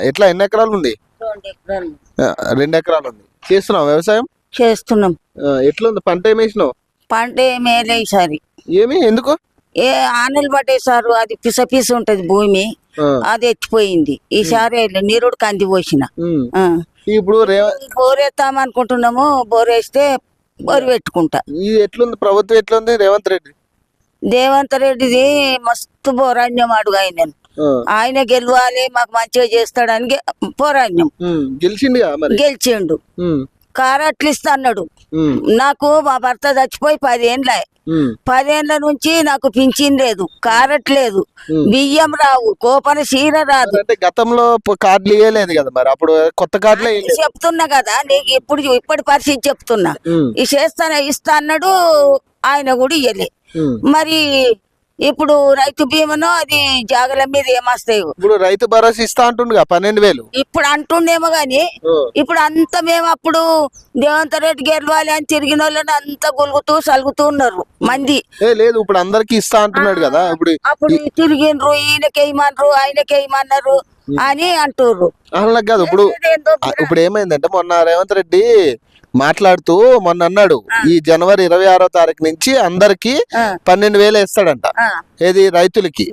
ఎట్లా ఎన్ని ఎకరాలు ఉంది? 2 ఎకరాలు ఉంది. చేస్తున్నావు వ్యవసాయం? చేస్తున్నాం. ఎట్లా ఉంది పంట? ఏమి వేసినావు? పంట ఏమేలే ఈసారి. ఏమి ఎందుకు? ఆనలు పట్టేసారు, అది పిస ఉంటది భూమి, అది ఎత్తిపోయింది. ఈసారి నీరుడు కంది పోసిన. ఇప్పుడు బోరేస్తాం అనుకుంటున్నాము, బోరేస్తే బోరు పెట్టుకుంటా. ఇది ఎట్లుంది ప్రభుత్వం? ఎట్లుంది రేవంత్ రెడ్డిది మస్తు పోరాణ్యం అడుగు. ఆయన గెలవాలి, మాకు మంచిగా చేస్తాడని పోరాణ్యం. గెలిచిండు. కారట్లు ఇస్తా అన్నాడు. నాకు మా భర్త చచ్చిపోయి 10 ఏండ్ల. 10 ఏండ్ల నుంచి నాకు పింఛన్ లేదు, కారట్ లేదు, బియ్యం రావు, కోపన చీర రాదు. గతంలో కార్డులు ఇవ్వలేదు కదా, మరి అప్పుడు కొత్త కార్డులు చెప్తున్నా కదా నీకు, ఇప్పటి పరిస్థితి చెప్తున్నా. ఇస్తా అన్నాడు, ఆయన కూడా ఇయ్యలే. మరి ఇప్పుడు రైతు బీమాను అది జాగల మీద ఏమొస్తాయి? ఇప్పుడు రైతు భరోసా ఇస్తా అంటుండగా 12,000 ఇప్పుడు అంటుండేమో గాని, ఇప్పుడు అంత మేము అప్పుడు రేవంత్ రెడ్డి గెలవాలి అని తిరిగిన వాళ్ళని అంతా గులుగుతూ సలుగుతూ ఉన్నారు మంది. లేదు ఇప్పుడు అందరికి ఇస్తా అంటున్నాడు కదా. అప్పుడు తిరిగినరు, ఈయనకేయమన్నారు, ఆయనకేయమన్నారు అని అంటుర్రు. అలా కాదు. ఇప్పుడు ఏమైందంటే మొన్న రేవంత్ రెడ్డి మాట్లాడుతూ మొన్న అన్నాడు, ఈ జనవరి 26వ తారీఖు నుంచి అందరికి 12,000 వేస్తాడంట. ఏది రైతులకి,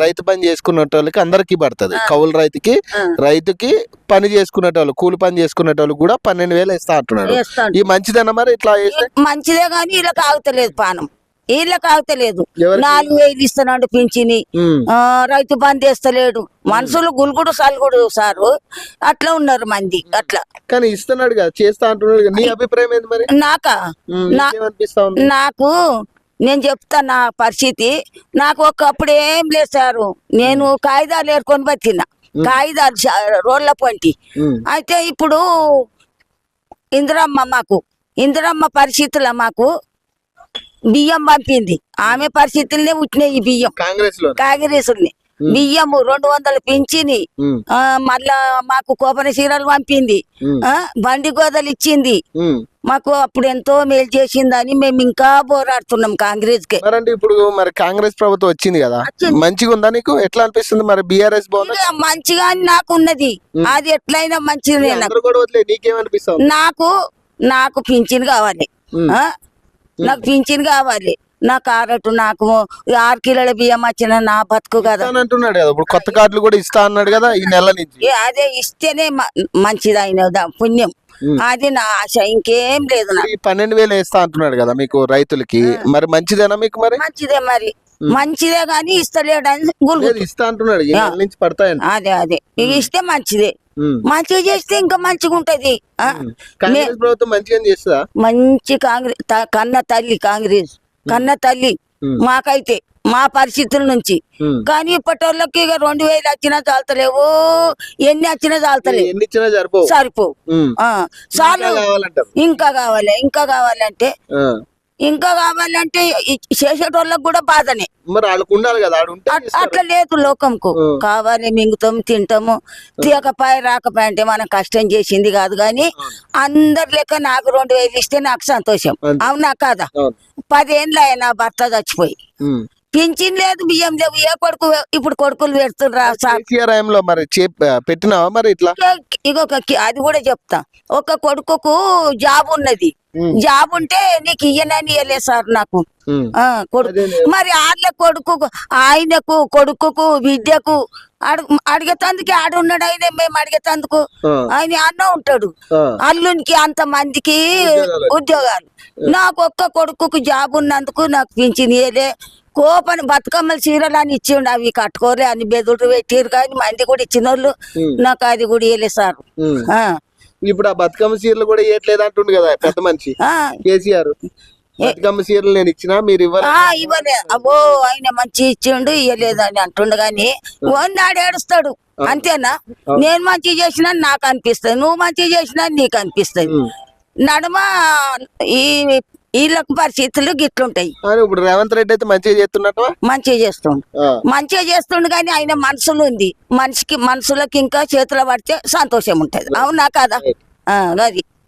రైతు పని చేసుకునేటోళ్ళకి అందరికి పడుతుంది. కౌలు రైతుకి పని చేసుకునేటోళ్ళు, కూలి పని చేసుకునేటోళ్ళు కూడా 12,000 వేస్తా అంటున్నాడు. ఈ మంచిదన్న మరి ఇట్లా మంచిదే గాని ఇలా కాగుతలేదు పానం, వీళ్ళకి ఆగుతలేదు. 4,000 ఇస్తున్నాడు పింఛని, రైతు బంద్ చేస్తలేడు. మనుషులు గుల్గుడు సల్గుడు సారు అట్లా ఉన్నారు మంది. అట్లా కానీ ఇస్తున్నాడు కదా, చేస్తా అంటున్నాడు. నీ అభిప్రాయం ఏంది మరి? నాకు నేను చెప్తా నా పరిస్థితి. నాకు ఒకప్పుడు ఏం లేదు సారు, నేను కాగితాలు ఏరుకొని బతికిన, కాగితాలు రోడ్ల పొంటి. అయితే ఇప్పుడు ఇందిరమ్మ పరిస్థితుల మాకు బియ్యం పంపింది. ఆమె పరిస్థితులనే పుట్టినాయి ఈ బియ్యం. కాంగ్రెస్ బియ్యం 200 పింఛని, మళ్ళా మాకు కోపన చీరలు పంపింది, బండి గోదలు ఇచ్చింది. మాకు అప్పుడు ఎంతో మేలు చేసిందని మేము ఇంకా పోరాడుతున్నాం కాంగ్రెస్ కి. ఇప్పుడు మరి కాంగ్రెస్ ప్రభుత్వం వచ్చింది కదా, మంచిగా ఉందా నీకు? ఎట్లా అనిపిస్తుంది మరి? బీఆర్ఎస్ మంచిగా నాకు ఉన్నది, అది ఎట్లయినా మంచిది. నాకు పింఛన్ కావాలి, నాకు పింఛన్ కావాలి, నా కారటు, నాకు 6 కిలోల బియ్యం వచ్చిన నా బతుకు కదా అంటున్నాడు కదా. ఇప్పుడు కొత్త కార్డులు కూడా ఇస్తా అన్నాడు కదా ఈ నెల నుంచి. అదే ఇస్తేనే మంచిది, అయిన పుణ్యం. అది నా ఆశ, ఇంకేం లేదు. 12,000 వేస్తా అంటున్నాడు కదా మీకు రైతులకి, మరి మంచిదేనా మీకు? మరి మంచిదే, మరి మంచిదే గాని ఇస్తలేడని ఇస్తా అంటున్నాడు. అదే ఇక ఇస్తే మంచిదే. మంచిగా చేస్తే ఇంకా మంచిగా ఉంటది. మంచి కాంగ్రెస్ కన్న తల్లి మాకైతే, మా పరిస్థితుల నుంచి. కానీ ఇప్పటి ఇక 2,000 వచ్చినా చాలతలేవు, ఎన్ని వచ్చినా చాలతలేవు, సరిపోవు. చాలు, ఇంకా కావాలంటే చేసేటోళ్ళకి కూడా బాధనే. అట్లా లేదు లోకంకు. కావాలి, మింగుతాము, తింటాము, తీయకపాయ రాకపాయ అంటే మనం కష్టం చేసింది కాదు. గాని అందరి లెక్క నాకు 2,000 ఇస్తే నాకు సంతోషం. అవునా కాదా? 10 ఏండ్లు నా భర్త చచ్చిపోయి, పింఛన్ లేదు, బియ్యం లేవు. ఏ కొడుకు ఇప్పుడు కొడుకులు పెడుతుర్రా మరి పెట్టినావా మరి? ఇట్లా అది కూడా చెప్తా. ఒక కొడుకుకు జాబ్ ఉన్నది, జాబ్ ఉంటే నీకు ఇయ్యనని ఇయ్యలే సార్ నాకు. మరి వాళ్ళ ఆయనకు కొడుకుకు బిడ్డకు అడిగేతందుకు ఆడున్నాడు ఆయన. మేము అడిగేతందుకు ఆయన అన్న ఉంటాడు. అల్లునికి అంత మందికి ఉద్యోగాలు, నాకు ఒక్క కొడుకుకు జాబ్ ఉన్నందుకు నాకు పింఛన్ ఇయ్యలే. కోపని బతుకమ్మల చీరలు అని ఇచ్చిండు, అవి కట్టుకోలే అని బెదురు పెట్టిరు. కానీ మంది కూడా ఇచ్చిన వాళ్ళు నాకు అది కూడా ఇయ్యలే సార్. ఇప్పుడు ఆ బతుకమ్మ చీరలు కూడా ఇవ్వట్లేదు అంటుండు కదా పెద్ద మనిషి కేసీఆర్. బతుకమ్మ చీరలు నేను ఇచ్చినా మీరు ఇవ్వలే. అబ్బో ఆయన మంచి ఇచ్చిండు, ఇవ్వలేదు అని అంటుండు. గాని నాడు ఏడుస్తాడు అంతేనా? నేను మంచి చేసినా నాకు అనిపిస్తుంది, నువ్వు మంచి చేసినా నీకు అనిపిస్తుంది. నడుమ వీళ్ళకు పరిస్థితులు గిట్లుంటాయి. ఇప్పుడు రేవంత్ రెడ్డి అయితే మంచిగా చేస్తున్నట్టు, మంచిగా చేస్తుండు. కానీ ఆయన మనసులు ఉంది, మనుషులకి ఇంకా చేతులు పడితే సంతోషం ఉంటది. అవునా కాదా? అది